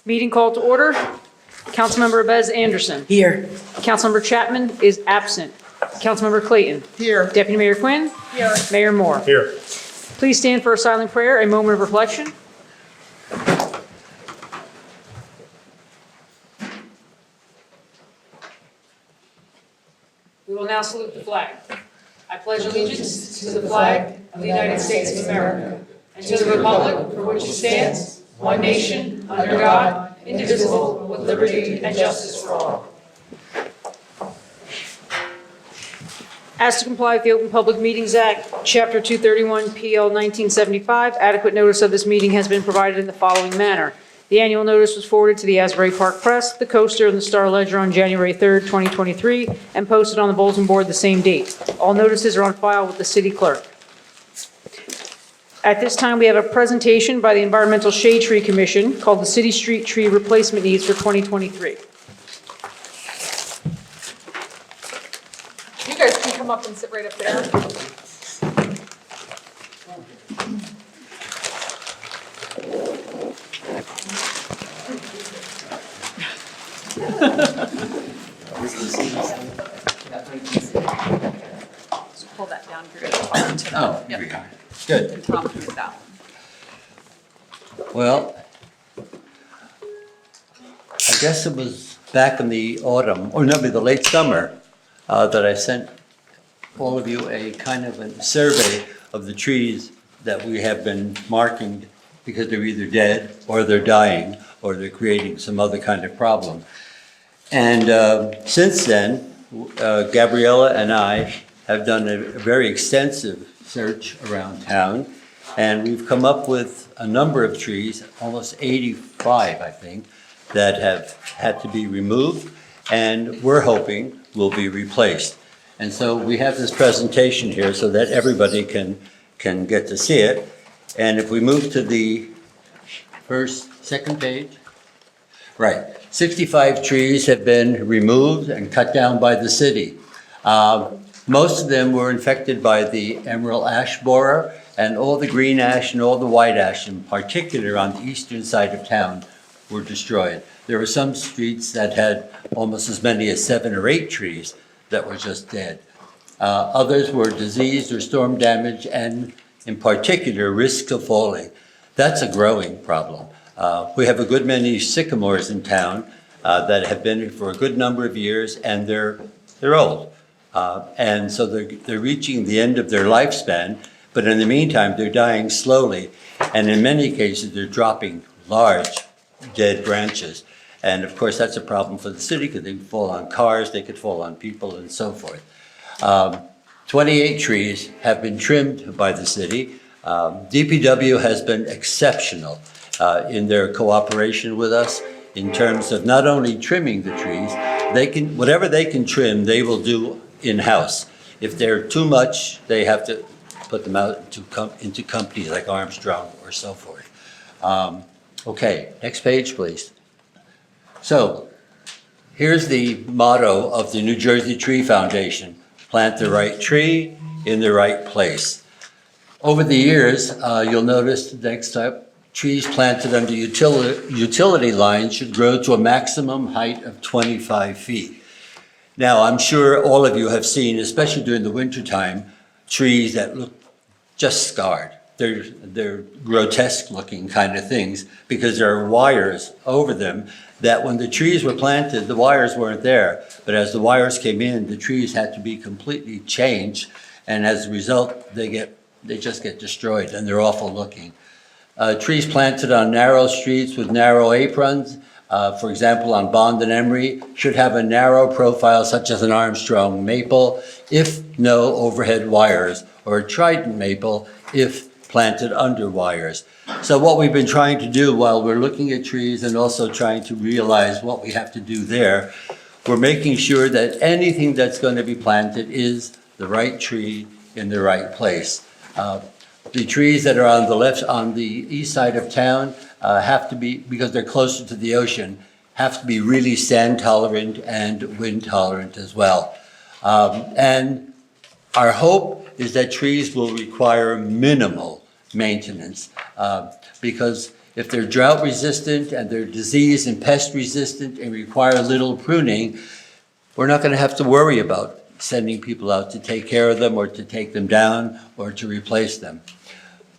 Meeting called to order. Councilmember Abez Anderson. Here. Councilmember Chapman is absent. Councilmember Clayton. Here. Deputy Mayor Quinn. Here. Mayor Moore. Here. Please stand for a silent prayer, a moment of reflection. We will now salute the flag. I pledge allegiance to the flag of the United States of America and to the republic for which it stands, one nation, under God, indivisible, with liberty and justice for all. As to comply with the Open Public Meetings Act, Chapter 231, PL 1975, adequate notice of this meeting has been provided in the following manner. The annual notice was forwarded to the Asbury Park Press, the Coaster, and the Star Ledger on January 3rd, 2023, and posted on the bulletin board the same date. All notices are on file with the city clerk. At this time, we have a presentation by the Environmental Shade Tree Commission called the City Street Tree Replacement Needs for 2023. You guys can come up and sit right up there. Just pull that down here. Oh, here we are. Good. And prompt with that one. Well, I guess it was back in the autumn, or no, the late summer, that I sent all of you a kind of a survey of the trees that we have been marking because they're either dead or they're dying or they're creating some other kind of problem. And since then, Gabriella and I have done a very extensive search around town, and we've come up with a number of trees, almost 85, I think, that have had to be removed, and we're hoping will be replaced. And so we have this presentation here so that everybody can get to see it. And if we move to the second page. Right, 65 trees have been removed and cut down by the city. Most of them were infected by the emerald ash borer, and all the green ash and all the white ash, in particular on the eastern side of town, were destroyed. There were some streets that had almost as many as 7 or 8 trees that were just dead. Others were diseased or storm damaged, and in particular, risk of falling. That's a growing problem. We have a good many sycamores in town that have been here for a good number of years, and they're old. And so they're reaching the end of their lifespan, but in the meantime, they're dying slowly. And in many cases, they're dropping large dead branches. And of course, that's a problem for the city because they fall on cars, they could fall on people, and so forth. 28 trees have been trimmed by the city. DPW has been exceptional in their cooperation with us in terms of not only trimming the trees, whatever they can trim, they will do in-house. If they're too much, they have to put them out into companies like Armstrong or so forth. Okay, next page, please. So here's the motto of the New Jersey Tree Foundation: plant the right tree in the right place. Over the years, you'll notice next up, trees planted under utility lines should grow to a maximum height of 25 feet. Now, I'm sure all of you have seen, especially during the wintertime, trees that look just scarred. They're grotesque looking kind of things because there are wires over them that when the trees were planted, the wires weren't there. But as the wires came in, the trees had to be completely changed. And as a result, they just get destroyed and they're awful looking. Trees planted on narrow streets with narrow aprons, for example, on Bond and Emery, should have a narrow profile such as an Armstrong maple, if no overhead wires, or a Trident maple, if planted under wires. So what we've been trying to do while we're looking at trees and also trying to realize what we have to do there, we're making sure that anything that's going to be planted is the right tree in the right place. The trees that are on the left, on the east side of town, have to be, because they're closer to the ocean, have to be really sand tolerant and wind tolerant as well. And our hope is that trees will require minimal maintenance because If they're drought resistant and they're disease and pest resistant and require little pruning, we're not going to have to worry about sending people out to take care of them or to take them down or to replace them.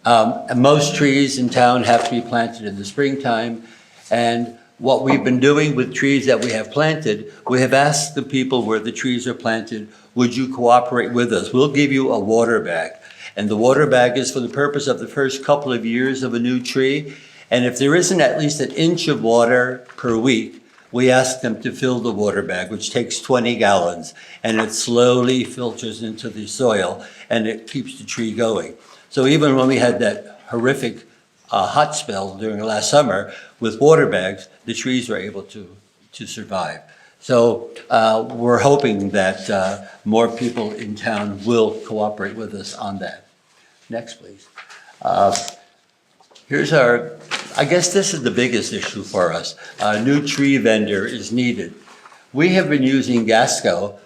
And most trees in town have to be planted in the springtime. And what we've been doing with trees that we have planted, we have asked the people where the trees are planted, would you cooperate with us? We'll give you a water bag. And the water bag is for the purpose of the first couple of years of a new tree. And if there isn't at least an inch of water per week, we ask them to fill the water bag, which takes 20 gallons. And it slowly filters into the soil and it keeps the tree going. So even when we had that horrific hot spell during last summer with water bags, the trees were able to survive. So we're hoping that more people in town will cooperate with us on that. Next, please. Here's our, I guess this is the biggest issue for us. A new tree vendor is needed. We have been using Gasco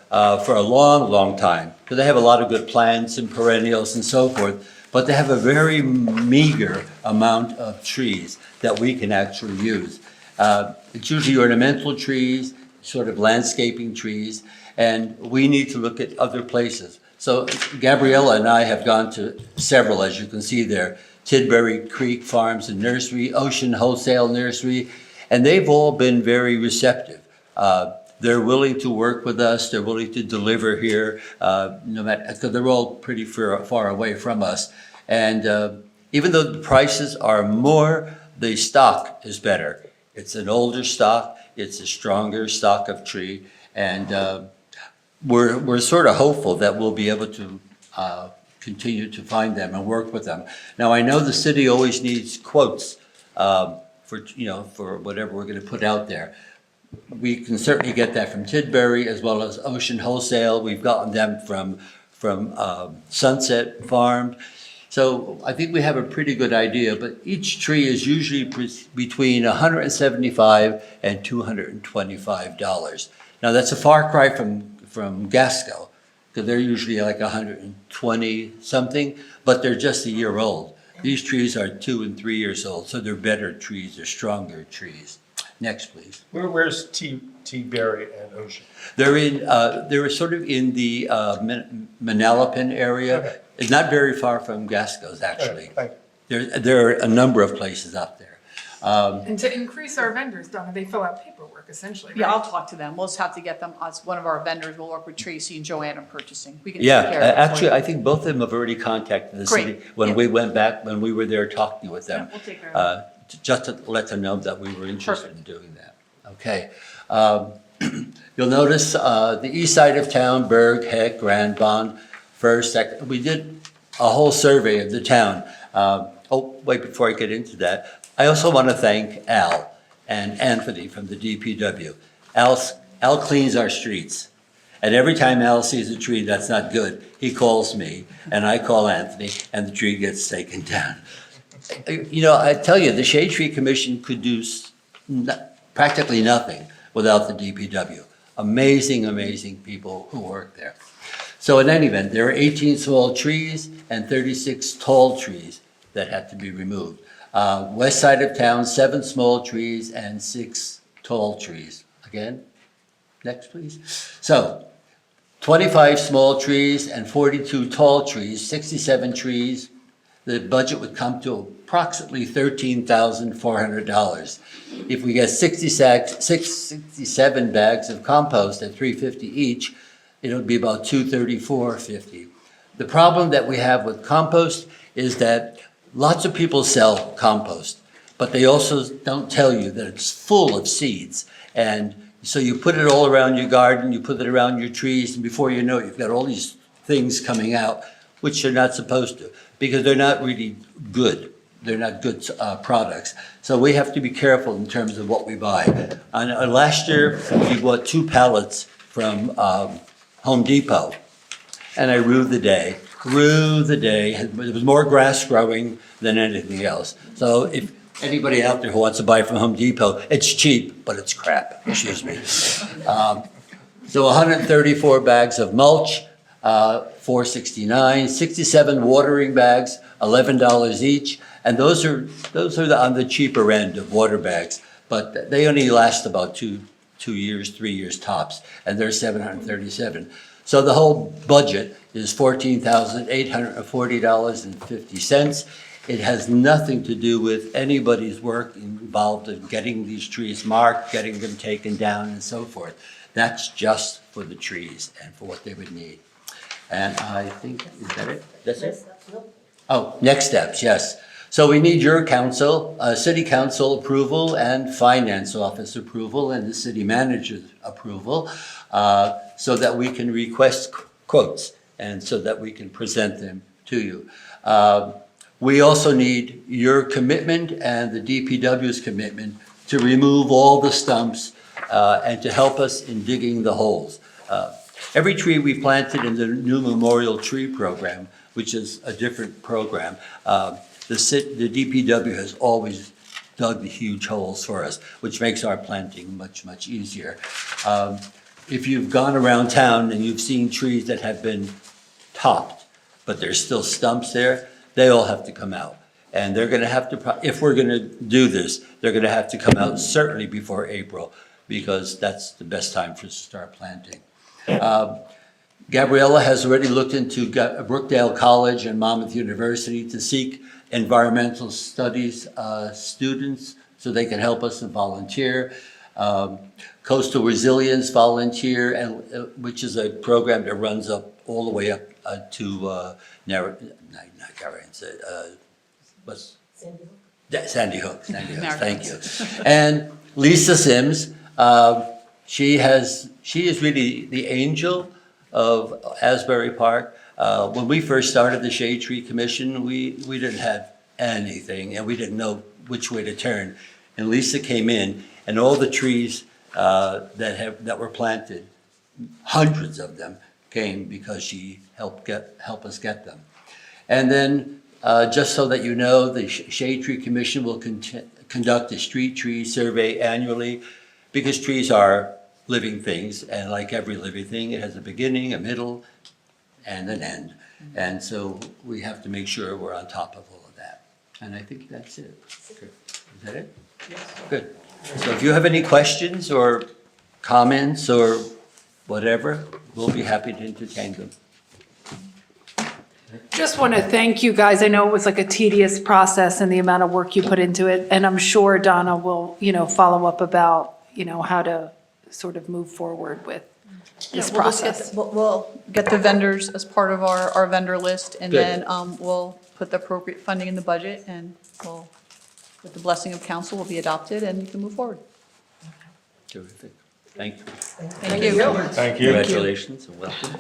for a long, long time, because they have a lot of good plants and perennials and so forth, but they have a very meager amount of trees that we can actually use. It's usually ornamental trees, sort of landscaping trees, and we need to look at other places. So Gabriella and I have gone to several, as you can see there, Tidbury Creek Farms and Nursery, Ocean Wholesale Nursery, and they've all been very receptive. They're willing to work with us. They're willing to deliver here, no matter, because they're all pretty far away from us. And even though the prices are more, the stock is better. It's an older stock. It's a stronger stock of tree. And we're sort of hopeful that we'll be able to continue to find them and work with them. Now, I know the city always needs quotes for whatever we're going to put out there. We can certainly get that from Tidbury as well as Ocean Wholesale. We've gotten them from Sunset Farm. So I think we have a pretty good idea, but each tree is usually between $175 and $225. Now that's a far cry from Gasco, because they're usually like 120 something, but they're just a year old. These trees are 2 and 3 years old, so they're better trees, they're stronger trees. Next, please. Where's T-Berry and Ocean? They're sort of in the Manalapan area. Okay. It's not very far from Gasco's, actually. Okay, thank you. There are a number of places out there. And to increase our vendors, Donna, they fill out paperwork essentially, right? Yeah, I'll talk to them. We'll just have to get them, as one of our vendors, we'll work with Tracy and Joanne on purchasing. We can take care of Yeah, it. actually, I think both of them have already contacted the Great. city when Yeah. we went back, when we were there talking with them. Yeah, we'll take care of Just to let them know that we were interested in Perfect. doing that. Okay. You'll notice the east side of town, Berg, Heck, Grand Bond, First, Second. We did a whole survey of the town. Wait, before I get into that, I also want to thank Al and Anthony from the DPW. Al cleans our streets. And every time Al sees a tree that's not good, he calls me and I call Anthony and the tree gets taken down. You know, I tell you, the Shade Tree Commission could do practically nothing without the DPW. Amazing, amazing people who work there. So in any event, there are 18 small trees and 36 tall trees that had to be removed. West side of town, 7 small trees and 6 tall trees. Again, next please. So 25 small trees and 42 tall trees, 67 trees. The budget would come to approximately $13,400. If we get 67 bags of compost at $350 each, it would be about $234.50. The problem that we have with compost is that lots of people sell compost, but they also don't tell you that it's full of seeds. And so you put it all around your garden, you put it around your trees, and before you know it, you've got all these things coming out, which you're not supposed to, because they're not really good. They're not good products. So we have to be careful in terms of what we buy. Last year, we bought 2 pallets from Home Depot, and I rued the day. There was more grass growing than anything else. So if anybody out there who wants to buy from Home Depot, it's cheap, but it's crap, excuse me. So 134 bags of mulch, $4.69, 67 watering bags, $11 each, and those are on the cheaper end of water bags, but they only last about 2 years, 3 years tops, and they're $737. So the whole budget is $14,840.50. It has nothing to do with anybody's work involved in getting these trees marked, getting them taken down, and so forth. That's just for the trees and for what they would need. And I think, is that it? That's it? Oh, next steps, yes. So we need your council, city council approval and finance office approval and the city manager's approval, so that we can request quotes and so that we can present them to you. We also need your commitment and the DPW's commitment to remove all the stumps and to help us in digging the holes. Every tree we planted in the new memorial tree program, which is a different program, the DPW has always dug the huge holes for us, which makes our planting much, much easier. If you've gone around town and you've seen trees that have been topped, but there's still stumps there, they all have to come out. And they're gonna have to, if we're gonna do this, they're gonna have to come out certainly before April, because that's the best time for us to start planting. Gabriella has already looked into Brookdale College and Monmouth University to seek environmental studies students so they can help us and volunteer. Coastal Resilience Volunteer, and which is a program that runs up all the way up to Sandy Hook, thank you. And Lisa Sims, she is really the angel of Asbury Park. When we first started the Shade Tree Commission, we didn't have anything and we didn't know which way to turn. And Lisa came in and all the trees that were planted, hundreds of them came because she helped us get them. And then just so that you know, the Shade Tree Commission will conduct a street tree survey annually because trees are living things, and like every living thing, it has a beginning, a middle, and an end. And so we have to make sure we're on top of all of that. And I think that's it. Good. Is that it? Yes. Good. So if you have any questions or comments or whatever, we'll be happy to entertain them. Just want to thank you guys. I know it was like a tedious process and the amount of work you put into it. And I'm sure Donna will, follow up about, how to sort of move forward with this We'll just process. we'll get the vendors as part of our vendor list, and Good. then we'll put the appropriate funding in the budget, and we'll, with the blessing of council, will be adopted, and you can move forward. Terrific. Thank you. Thank you. Thank you. Congratulations and welcome.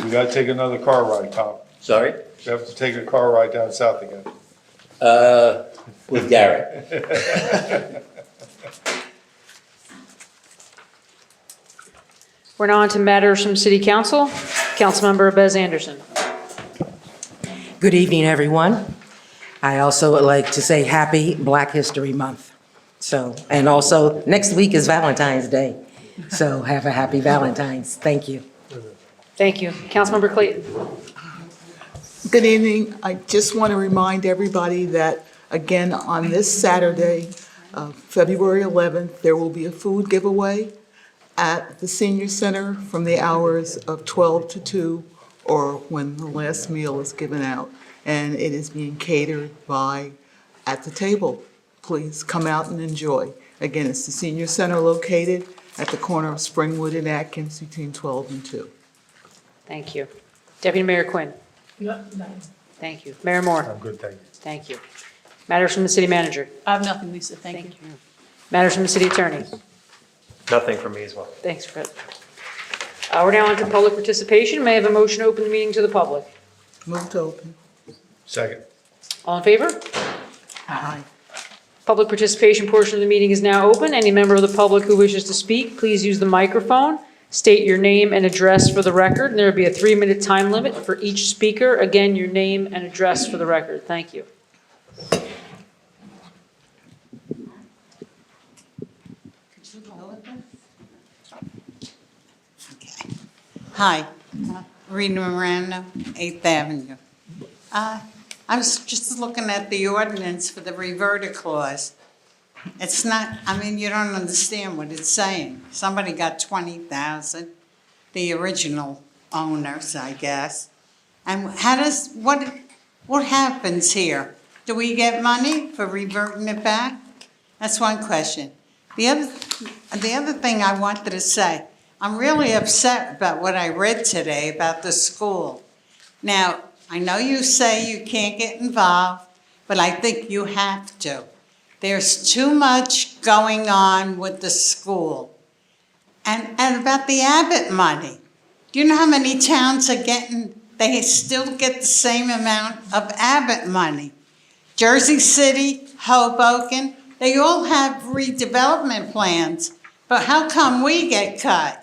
We gotta take another car ride, Tom. Sorry? We have to take a car ride down south again. With Garrett. We're now on to matters from City Council. Councilmember Bez Anderson. Good evening, everyone. I also would like to say happy Black History Month. And also, next week is Valentine's Day. So have a happy Valentine's. Thank you. Thank you. Councilmember Clayton. Good evening. I just want to remind everybody that, again, on this Saturday, February 11th, there will be a food giveaway at the Senior Center from the hours of 12 to 2, or when the last meal is given out. And it is being catered by At the Table. Please come out and enjoy. Again, it's the Senior Center located at the corner of Springwood and Atkins between 12 and 2. Thank you. Deputy Mayor Quinn. Thank you. Mayor Moore. I'm good, thank you. Thank you. Matters from the city manager. I have nothing, Lisa, thank you. Matters from the city attorney. Nothing from me as well. Thanks, Fred. We're now on to public participation. May I have a motion to open the meeting to the public? Move to open. Second. All in favor? Aye. Public participation portion of the meeting is now open. Any member of the public who wishes to speak, please use the microphone. State your name and address for the record, and there will be a 3-minute time limit for each speaker. Again, your name and address for the record. Thank you. Hi, Rita Morano, 8th Avenue. I was just looking at the ordinance for the reverter clause. It's not, I mean, you don't understand what it's saying. Somebody got 20,000, the original owners, I guess. And what happens here? Do we get money for reverting it back? That's one question. The other thing I wanted to say, I'm really upset about what I read today about the school. Now, I know you say you can't get involved, but I think you have to. There's too much going on with the school. And about the Abbott money. Do you know how many towns are getting, they still get the same amount of Abbott money? Jersey City, Hoboken, they all have redevelopment plans, but how come we get cut?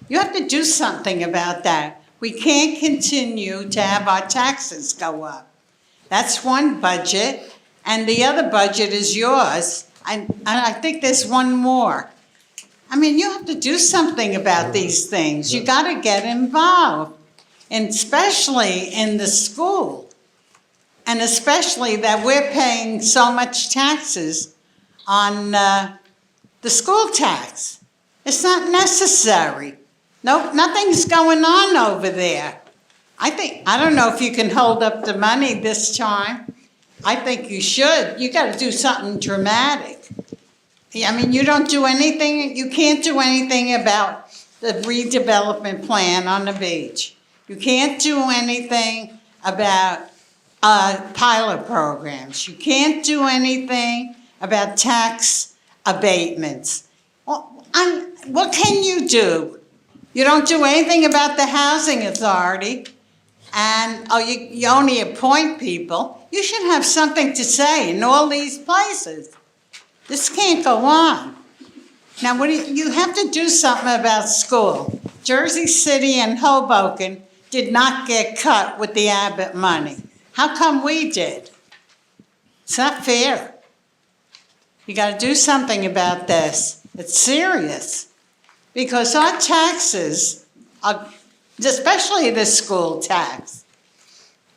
You have to do something about that. We can't continue to have our taxes go up. That's one budget, and the other budget is yours, and I think there's one more. I mean, you have to do something about these things. You got to get involved, and especially in the school, and especially that we're paying so much taxes on the school tax. It's not necessary. No, nothing's going on over there. I don't know if you can hold up the money this time. I think you should. You got to do something dramatic. I mean, you don't do anything, you can't do anything about the redevelopment plan on the beach. You can't do anything about pilot programs. You can't do anything about tax abatements. Well, what can you do? You don't do anything about the housing authority, and you only appoint people. You should have something to say in all these places. This can't go on. Now, you have to do something about school. Jersey City and Hoboken did not get cut with the Abbott money. How come we did? It's not fair. You got to do something about this. It's serious. Because our taxes, especially the school tax,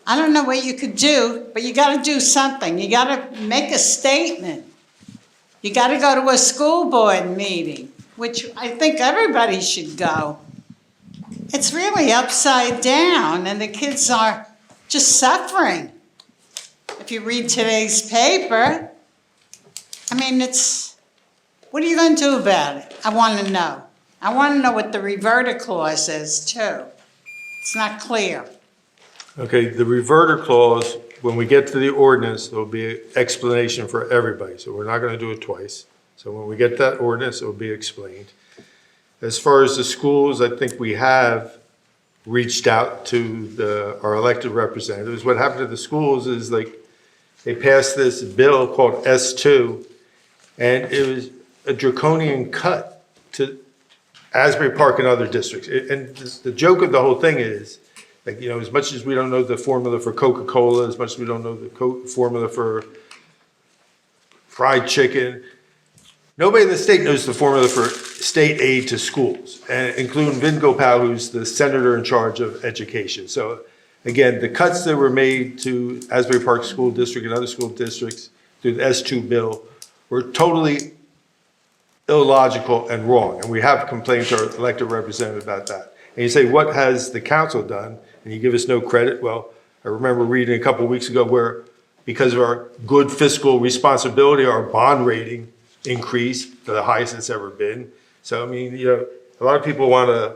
I don't know what you could do, but you got to do something. You got to make a statement. You got to go to a school board meeting, which I think everybody should go. It's really upside down, and the kids are just suffering. If you read today's paper, I mean, what are you going to do about it? I want to know. I want to know what the reverter clause is, too. It's not clear. Okay, the reverter clause, when we get to the ordinance, there'll be an explanation for everybody, so we're not going to do it twice. So when we get that ordinance, it'll be explained. As far as the schools, I think we have reached out to our elected representatives. What happened to the schools is they passed this bill called S2, and it was a draconian cut to Asbury Park and other districts. And the joke of the whole thing is, as much as we don't know the formula for Coca-Cola, as much as we don't know the formula for fried chicken, nobody in the state knows the formula for state aid to schools, including Vin Gopal, who's the senator in charge of education. So again, the cuts that were made to Asbury Park School District and other school districts through the S2 bill were totally illogical and wrong. And we have complained to our elected representative about that. And you say, what has the council done? And you give us no credit. Well, I remember reading a couple of weeks ago where, because of our good fiscal responsibility, our bond rating increased to the highest it's ever been. So, I mean, a lot of people want to,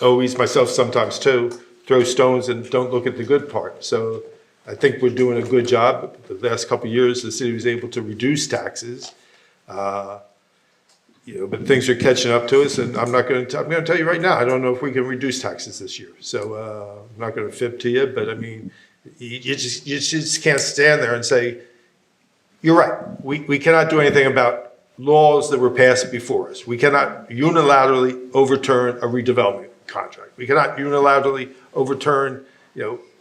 always, myself sometimes too, throw stones and don't look at the good part. So I think we're doing a good job. The last couple of years, the city was able to reduce taxes. But things are catching up to us, and I'm going to tell you right now, I don't know if we can reduce taxes this year. So I'm not going to fib to you, but I mean, you just can't stand there and say, you're right. We cannot do anything about laws that were passed before us. We cannot unilaterally overturn a redevelopment contract. We cannot unilaterally overturn,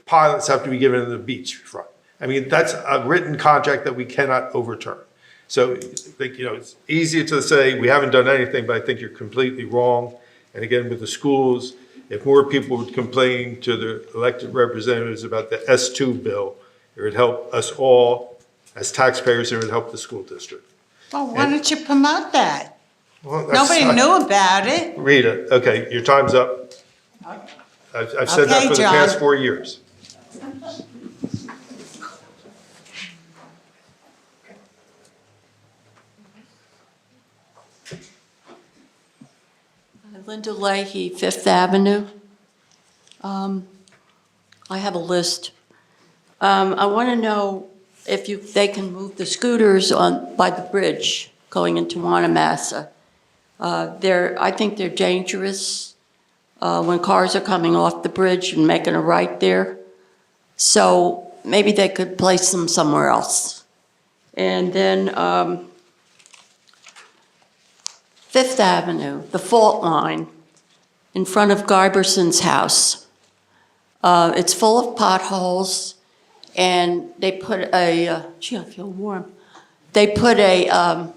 pilots have to be given in the beachfront. I mean, that's a written contract that we cannot overturn. So, it's easier to say we haven't done anything, but I think you're completely wrong. And again, with the schools, if more people would complain to the elected representatives about the S2 bill, it would help us all as taxpayers, and it would help the school district. Well, why don't you promote that? Well, that's- Nobody knew about it. Rita, okay, your time's up. I've said that Okay, for the John. past 4 years. Linda Leahy, Fifth Avenue. I have a list. I want to know if they can move the scooters by the bridge going into Wanamassa. I think they're dangerous when cars are coming off the bridge and making a right there. So maybe they could place them somewhere else. And then Fifth Avenue, the fault line in front of Guyberson's house. It's full of potholes, and they put gee, I feel warm. They put a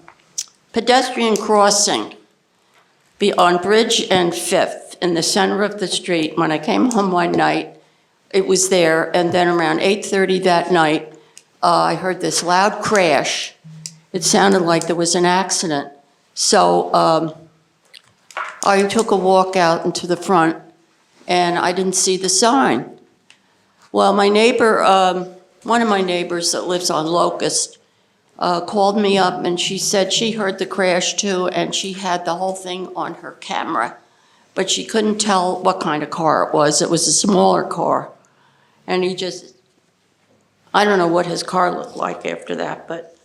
pedestrian crossing on Bridge and Fifth in the center of the street. When I came home one night, it was there, and then around 8:30 that night, I heard this loud crash. It sounded like there was an accident. So I took a walk out into the front, and I didn't see the sign. Well, my neighbor, one of my neighbors that lives on Locust, called me up, and she said she heard the crash too, and she had the whole thing on her camera, but she couldn't tell what kind of car it was. It was a smaller car, and I don't know what his car looked like after that, but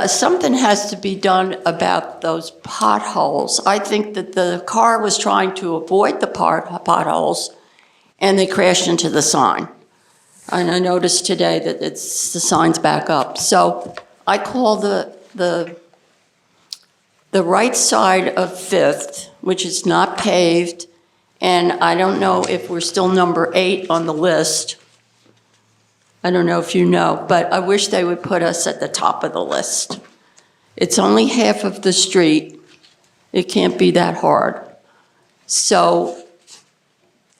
something has to be done about those potholes. I think that the car was trying to avoid the potholes, and they crashed into the sign. And I noticed today that the sign's back up. So I call the right side of Fifth, which is not paved, and I don't know if we're still number 8 on the list. I don't know if you know, but I wish they would put us at the top of the list. It's only half of the street. It can't be that hard. So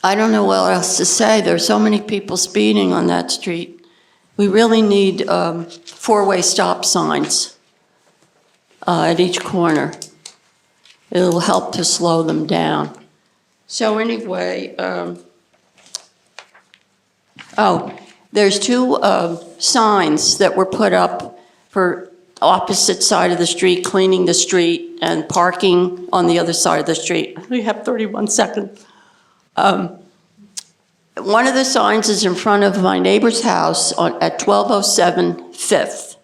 I don't know what else to say. There's so many people speeding on that street. We really need 4-way stop signs at each corner. It'll help to slow them down. So anyway, there's 2 signs that were put up for opposite side of the street, cleaning the street and parking on the other side of the street. We have 31 seconds. One of the signs is in front of my neighbor's house at 1207 Fifth.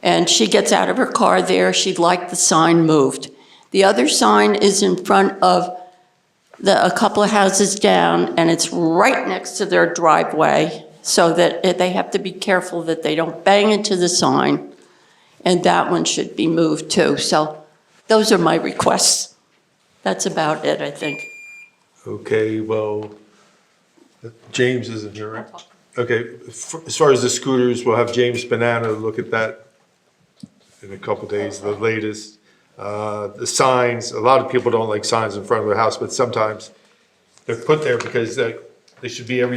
And she gets out of her car there. She'd like the sign moved. The other sign is in front of a couple of houses down, and it's right next to their driveway, so that they have to be careful that they don't bang into the sign, and that one should be moved too. So those are my requests. That's about it, I think. Okay, well, James isn't here, right? Okay, as far as the scooters, we'll have James Banana look at that in a couple days, the latest. The signs, a lot of people don't like signs in front of their house, but sometimes they're put there because they should be I'm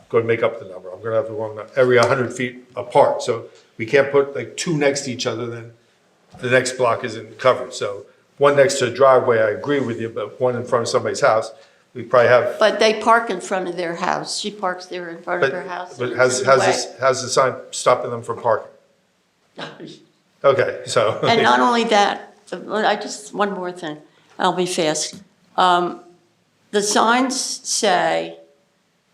going to make up the number, I'm going to have the wrong number, every 100 feet apart. So we can't put 2 next to each other, then the next block isn't covered. So one next to a driveway, I agree with you, but one in front of somebody's house, we probably have. But they park in front of their house. She parks there in front of her house. But how's the sign stopping them from parking? Okay, so. And not only that, one more thing, I'll be fast. The signs say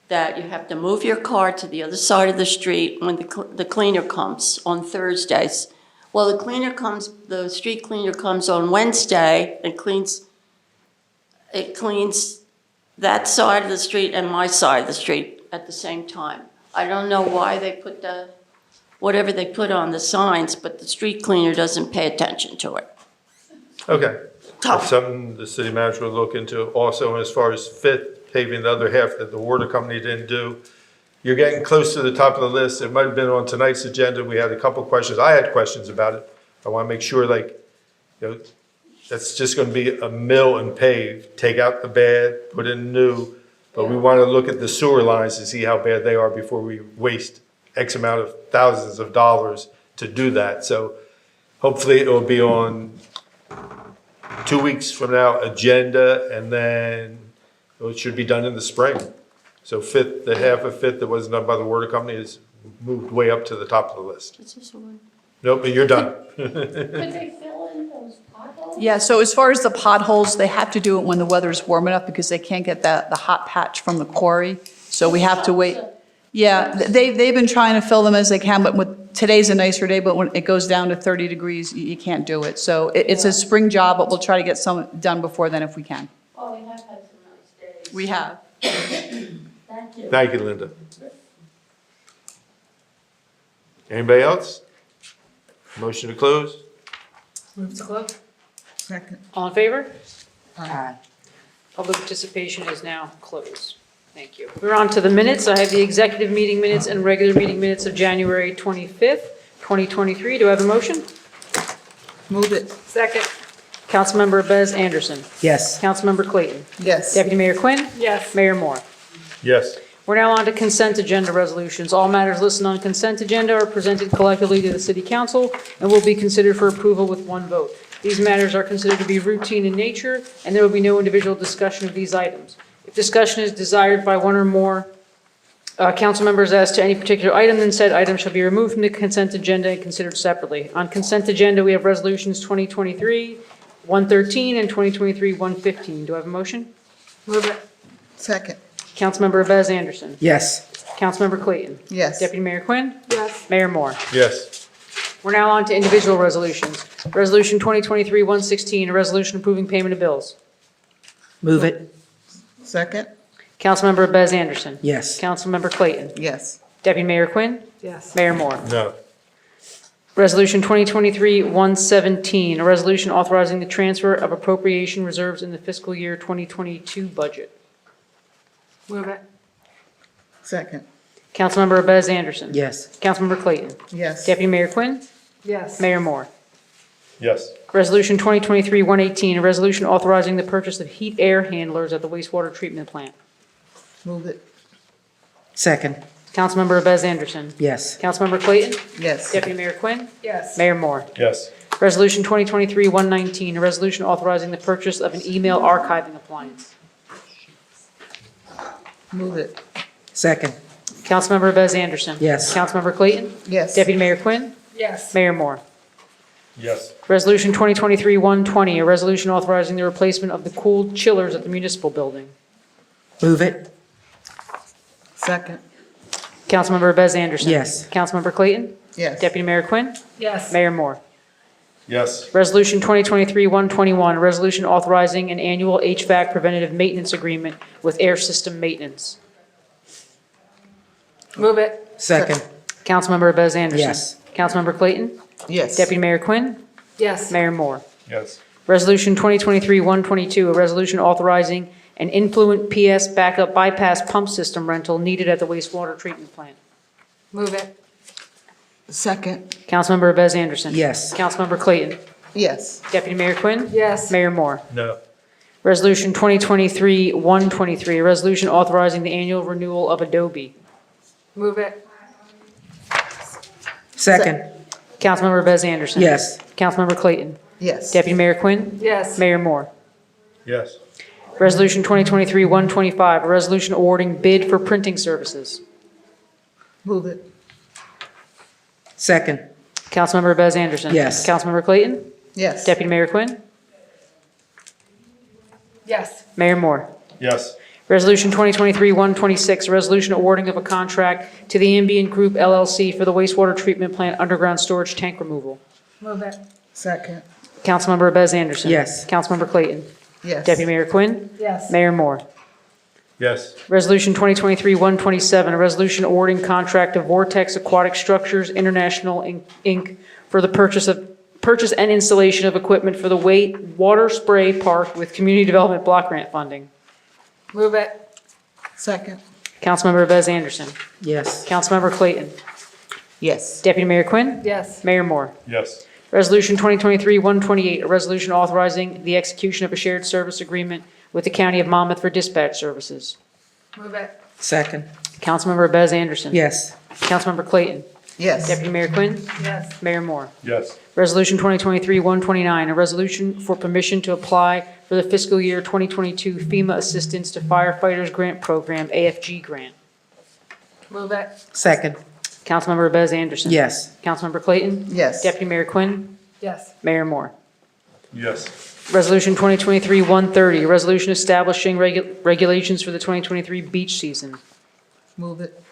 that you have to move your car to the other side of the street when the cleaner comes on Thursdays. Well, the street cleaner comes on Wednesday and cleans that side of the street and my side of the street at the same time. I don't know why they put whatever they put on the signs, but the street cleaner doesn't pay attention to it. Okay, that's something the city manager will look into. Also, as far as Fifth, paving the other half that the water company didn't do, you're getting close to the top of the list. It might have been on tonight's agenda. We had a couple questions. I had questions about it. I want to make sure, that's just gonna be a mill and pave, take out the bad, put in new. But we wanna look at the sewer lines to see how bad they are before we waste X amount of thousands of dollars to do that. So hopefully it will be on 2 weeks from now agenda, and then it should be done in the spring. So the half of Fifth that wasn't done by the water company is moved way up to the top of the list. It's just one. Nope, but you're done. Could they fill in those potholes? Yeah, so as far as the potholes, they have to do it when the weather's warm enough because they can't get the hot patch from the quarry. So we have to wait. Yeah, they've been trying to fill them as they can, but today's a nicer day, but when it goes down to 30 degrees, you can't do it. So it's a spring job, but we'll try to get some done before then if we can. Oh, we have had some nice days. We have. Thank you. Thank you, Linda. Anybody else? Motion to close? Move to close? Second. All in favor? Aye. Public participation is now closed. Thank you. We're on to the minutes. I have the executive meeting minutes and regular meeting minutes of January 25th, 2023. Do I have a motion? Move it. Second. Councilmember Bez Anderson. Yes. Councilmember Clayton. Yes. Deputy Mayor Quinn. Yes. Mayor Moore. Yes. We're now on to consent agenda resolutions. All matters listed on consent agenda are presented collectively to the City Council and will be considered for approval with one vote. These matters are considered to be routine in nature, and there will be no individual discussion of these items. If discussion is desired by one or more council members as to any particular item, then said item shall be removed from the consent agenda and considered separately. On consent agenda, we have resolutions 2023-113 and 2023-115. Do I have a motion? Move it. Second. Councilmember Bez Anderson. Yes. Councilmember Clayton. Yes. Deputy Mayor Quinn. Yes. Mayor Moore. Yes. We're now on to individual resolutions. Resolution 2023-116, a resolution approving payment of bills. Move it. Second. Councilmember Bez Anderson. Yes. Councilmember Clayton. Yes. Deputy Mayor Quinn. Yes. Mayor Moore. No. Resolution 2023-117, a resolution authorizing the transfer of appropriation reserves in the fiscal year 2022 budget. Move it. Second. Councilmember Bez Anderson. Yes. Councilmember Clayton. Yes. Deputy Mayor Quinn. Yes. Mayor Moore. Yes. Resolution 2023-118, a resolution authorizing the purchase of heat air handlers at the wastewater treatment plant. Move it. Second. Councilmember Bez Anderson. Yes. Councilmember Clayton. Yes. Deputy Mayor Quinn. Yes. Mayor Moore. Yes. Resolution 2023-119, a resolution authorizing the purchase of an email archiving appliance. Move it. Second. Councilmember Bez Anderson. Yes. Councilmember Clayton. Yes. Deputy Mayor Quinn. Yes. Mayor Moore. Yes. Resolution 2023-120, a resolution authorizing the replacement of the cooled chillers at the municipal building. Move it. Second. Councilmember Bez Anderson. Yes. Councilmember Clayton. Yes. Deputy Mayor Quinn. Yes. Mayor Moore. Yes. Resolution 2023-121, a resolution authorizing an annual HVAC preventative maintenance agreement with Air System Maintenance. Move it. Second. Councilmember Bez Anderson. Yes. Councilmember Clayton. Yes. Deputy Mayor Quinn. Yes. Mayor Moore. Yes. Resolution 2023-122, a resolution authorizing an influent PS backup bypass pump system rental needed at the wastewater treatment plant. Move it. Second. Councilmember Bez Anderson. Yes. Councilmember Clayton. Yes. Deputy Mayor Quinn. Yes. Mayor Moore. No. Resolution 2023-123, a resolution authorizing the annual renewal of Adobe. Move it. Second. Councilmember Bez Anderson. Yes. Councilmember Clayton. Yes. Deputy Mayor Quinn. Yes. Mayor Moore. Yes. Resolution 2023-125, a resolution awarding bid for printing services. Move it. Second. Councilmember Bez Anderson. Yes. Councilmember Clayton. Yes. Deputy Mayor Quinn. Yes. Mayor Moore. Yes. Resolution 2023-126, a resolution awarding of a contract to the Ambient Group LLC for the wastewater treatment plant underground storage tank removal. Move it. Second. Councilmember Bez Anderson. Yes. Councilmember Clayton. Yes. Deputy Mayor Quinn. Yes. Mayor Moore. Yes. Resolution 2023-127, a resolution awarding contract to Vortex Aquatic Structures International, Inc. for the purchase and installation of equipment for the water spray park with community development block grant funding. Move it. Second. Councilmember Bez Anderson. Yes. Councilmember Clayton. Yes. Deputy Mayor Quinn. Yes. Mayor Moore. Yes. Resolution 2023-128, a resolution authorizing the execution of a shared service agreement with the County of Monmouth for dispatch services. Move it. Second. Councilmember Bez Anderson. Yes. Councilmember Clayton. Yes. Deputy Mayor Quinn. Yes. Mayor Moore. Yes. Resolution 2023-129, a resolution for permission to apply for the fiscal year 2022 FEMA Assistance to Firefighters Grant Program, AFG grant. Move it. Second. Councilmember Bez Anderson. Yes. Councilmember Clayton. Yes. Deputy Mayor Quinn. Yes. Mayor Moore. Yes. Resolution 2023-130, a resolution establishing regulations for the 2023 beach season. Move it.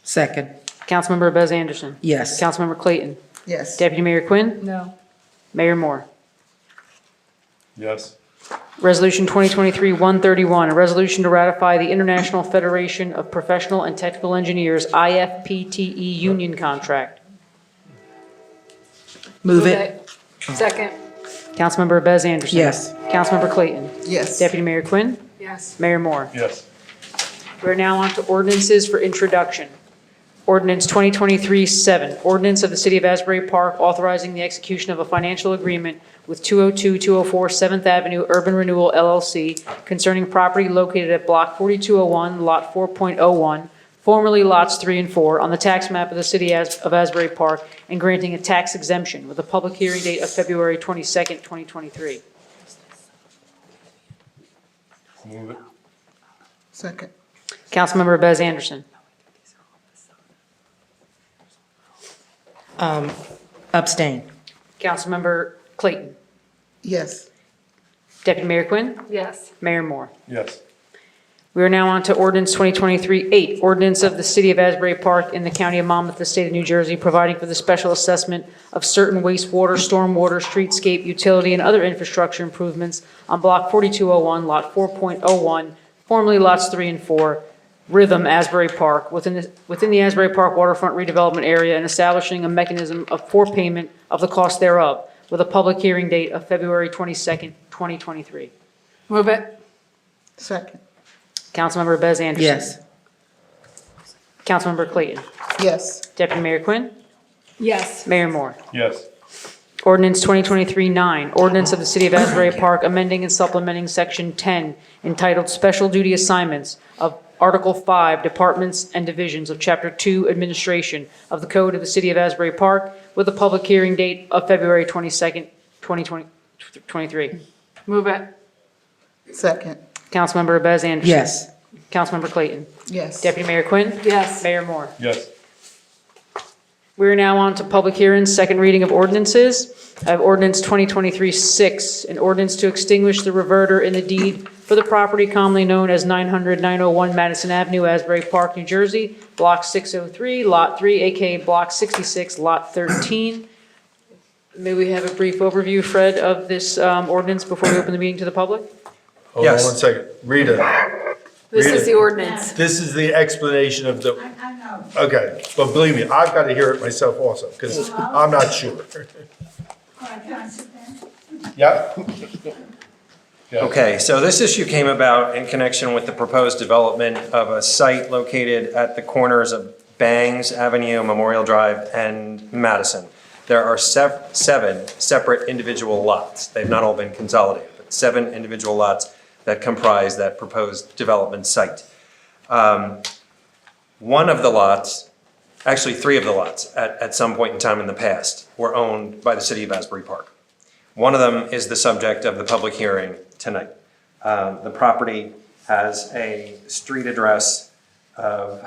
Second. Councilmember Bez Anderson. Yes. Councilmember Clayton. Yes. Deputy Mayor Quinn. No. Mayor Moore. Yes. Resolution 2023-131, a resolution to ratify the International Federation of Professional and Technical Engineers, IFPTE union contract. Move it. Second. Councilmember Bez Anderson. Yes. Councilmember Clayton. Yes. Deputy Mayor Quinn. Yes. Mayor Moore. Yes. We're now on to ordinances for introduction. Ordinance 2023-7, ordinance of the City of Asbury Park authorizing the execution of a financial agreement with 202-204 7th Avenue Urban Renewal LLC concerning property located at Block 4201, Lot 4.01, formerly Lots 3 and 4, on the tax map of the City of Asbury Park, and granting a tax exemption with a public hearing date of February 22nd, 2023. Move it. Second. Councilmember Bez Anderson. Abstain. Councilmember Clayton. Yes. Deputy Mayor Quinn. Yes. Mayor Moore. Yes. We are now on to ordinance 2023-8, ordinance of the City of Asbury Park in the County of Monmouth, the State of New Jersey, providing for the special assessment of certain wastewater, stormwater, streetscape, utility, and other infrastructure improvements on Block 4201, Lot 4.01, formerly Lots 3 and 4, Rhythm, Asbury Park, within the Asbury Park waterfront redevelopment area, and establishing a mechanism for payment of the cost thereof, with a public hearing date of February 22nd, 2023. Move it. Second. Councilmember Bez Anderson. Yes. Councilmember Clayton. Yes. Deputy Mayor Quinn. Yes. Mayor Moore. Yes. Ordinance 2023-9, ordinance of the City of Asbury Park amending and supplementing Section 10 entitled Special Duty Assignments of Article 5 Departments and Divisions of Chapter 2 Administration of the Code of the City of Asbury Park with a public hearing date of February 22nd, 2023. Move it. Second. Councilmember Bez Anderson. Yes. Councilmember Clayton. Yes. Deputy Mayor Quinn. Yes. Mayor Moore. Yes. We're now on to public hearings, second reading of ordinances. I have ordinance 2023-6, an ordinance to extinguish the reverter in the deed for the property commonly known as 900-901 Madison Avenue, Asbury Park, New Jersey, Block 603, Lot 3, aka Block 66, Lot 13. May we have a brief overview, Fred, of this ordinance before we open the meeting to the public? Hold on Yes. 1 second. Rita, This Read is it. the ordinance. this is the explanation of the, I know. okay, but believe me, I've got to hear it myself also, because I'm not sure. Yeah? Yeah. Okay, so this issue came about in connection with the proposed development of a site located at the corners of Bangs Avenue, Memorial Drive, and Madison. There are 7 separate individual lots. They've not all been consolidated, but 7 individual lots that comprise that proposed development site. One of the lots, actually 3 of the lots, at some point in time in the past, were owned by the City of Asbury Park. One of them is the subject of the public hearing tonight. The property has a street address of,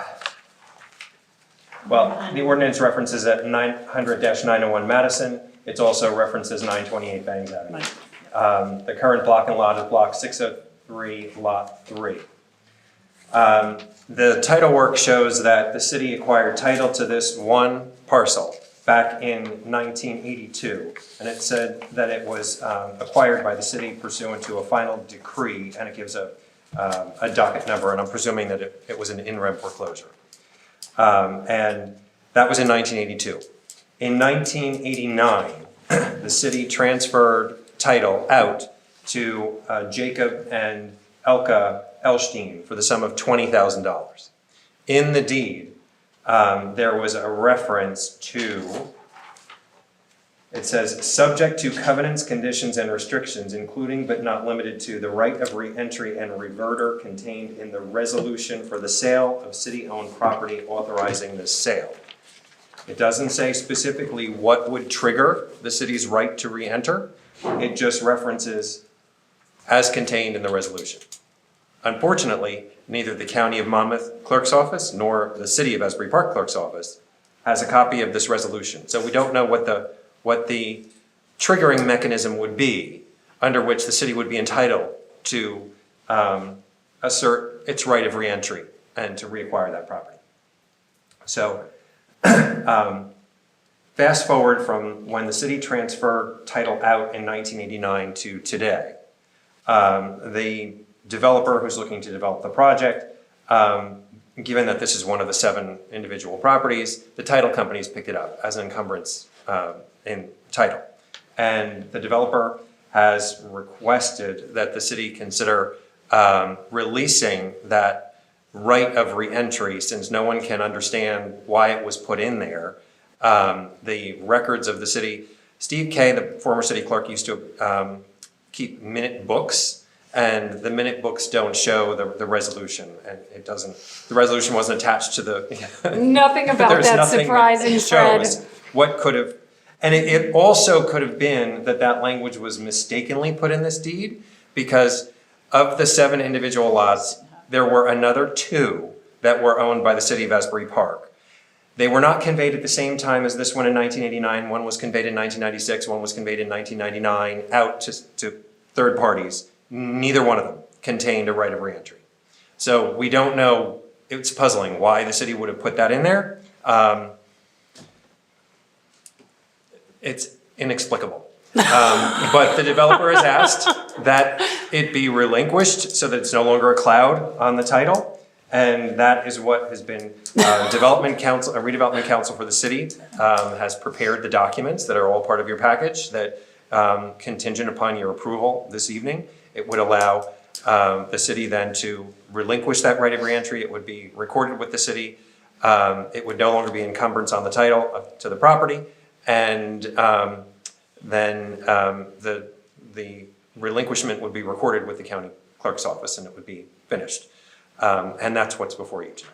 well, the ordinance references at 900-901 Madison. It's also references 928 Bangs Avenue. The current block and lot is Block 603, Lot 3. The title work shows that the city acquired title to this one parcel back in 1982, and it said that it was acquired by the city pursuant to a final decree, and it gives a docket number, and I'm presuming that it was an in-rem foreclosure. And that was in 1982. In 1989, the city transferred title out to Jacob and Elka Elstein for the sum of $20,000. In the deed, there was a reference to It says, "Subject to covenants, conditions, and restrictions, including but not limited to the right of re-entry and reverter contained in the resolution for the sale of city-owned property authorizing this sale." It doesn't say specifically what would trigger the city's right to re-enter. It just references as contained in the resolution. Unfortunately, neither the County of Monmouth Clerk's Office nor the City of Asbury Park Clerk's Office has a copy of this resolution. So we don't know what the triggering mechanism would be under which the city would be entitled to assert its right of re-entry and to reacquire that property. So fast forward from when the city transferred title out in 1989 to today. The developer who's looking to develop the project, given that this is one of the 7 individual properties, the title companies picked it up as an encumbrance in title. And the developer has requested that the city consider releasing that right of re-entry, since no one can understand why it was put in there. The records of the city, Steve Kay, the former city clerk, used to keep minute books, and the minute books don't show the resolution, and the resolution wasn't attached to the. Nothing about There's that nothing surprising, that Fred. shows what could have, and it also could have been that language was mistakenly put in this deed, because of the 7 individual lots, there were another 2 that were owned by the city of Asbury Park. They were not conveyed at the same time as this one in 1989. One was conveyed in 1996, one was conveyed in 1999 out to third parties. Neither one of them contained a right of re-entry. So we don't know, it's puzzling why the city would have put that in there. It's inexplicable. But the developer has asked that it be relinquished so that it's no longer a cloud on the title. And that is what has been, redevelopment council for the city has prepared the documents that are all part of your package that contingent upon your approval this evening, it would allow the city then to relinquish that right of re-entry. It would be recorded with the city. It would no longer be encumbrance on the title to the property. And then the relinquishment would be recorded with the county clerk's office, and it would be finished. And that's what's before you tonight.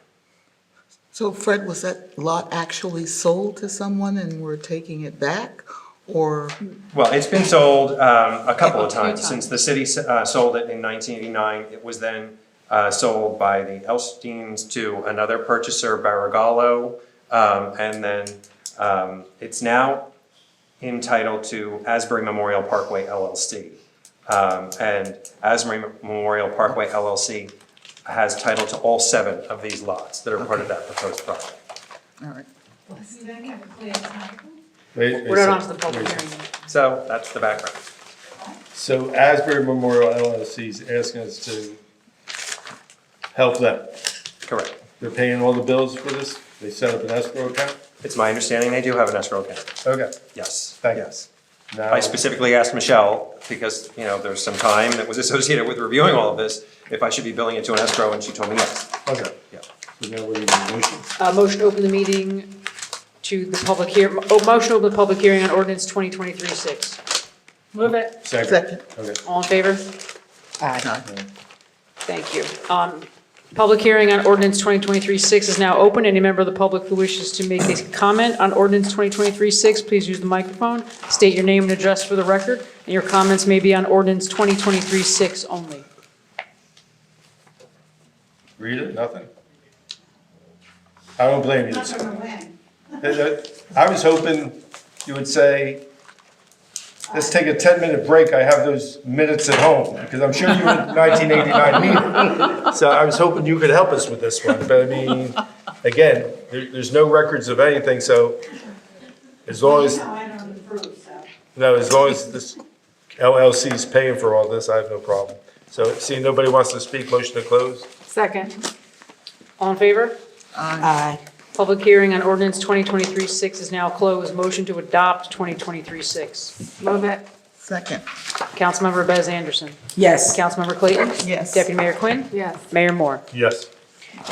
So Fred, was that lot actually sold to someone and we're taking it back, or? Well, it's been sold a couple of times. Since the city sold it in 1989. It was then sold by the Elsteins to another purchaser, Barragallo, and then it's now entitled to Asbury Memorial Parkway LLC. And Asbury Memorial Parkway LLC has title to all 7 of these lots that are part of that proposed project. All right. We're not on to the public hearing. So that's the background. So Asbury Memorial LLC is asking us to help them. Correct. They're paying all the bills for this? They set up an escrow account? It's my understanding they do have an escrow account. Okay. Yes. Thank you. Yes. Now, I specifically asked Michelle, because, there's some time that was associated with reviewing all of this, if I should be billing it to an escrow, and she told me yes. Okay. Yeah. So now we need a motion. Motion to open the meeting to the public motion to open the public hearing on ordinance 2023-6. Move it. Second. Okay. All in favor? Aye. Thank you. Public hearing on ordinance 2023-6 is now open. Any member of the public who wishes to make a comment on ordinance 2023-6, please use the microphone. State your name and address for the record, and your comments may be on ordinance 2023-6 only. Read it, nothing? I don't blame you. I was hoping you would say, let's take a 10-minute break. I have those minutes at home, because I'm sure you were in 1989 meeting. So I was hoping you could help us with this one. But I mean, again, there's no records of anything, so as long as, as long as this LLC is paying for all this, I have no problem. So seeing nobody wants to speak, motion to close? Second. All in favor? Aye. Public hearing on ordinance 2023-6 is now closed. Motion to adopt 2023-6. Move it. Second. Councilmember Bez Anderson. Yes. Councilmember Clayton. Yes. Deputy Mayor Quinn. Yes. Mayor Moore. Yes.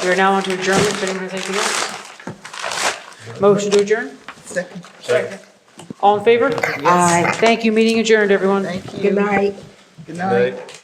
We are now on to adjournment. If anyone has anything else. Motion to adjourn? Second. Second. All in favor? Aye. Thank you. Meeting adjourned, everyone. Thank you. Good night. Good night. Right.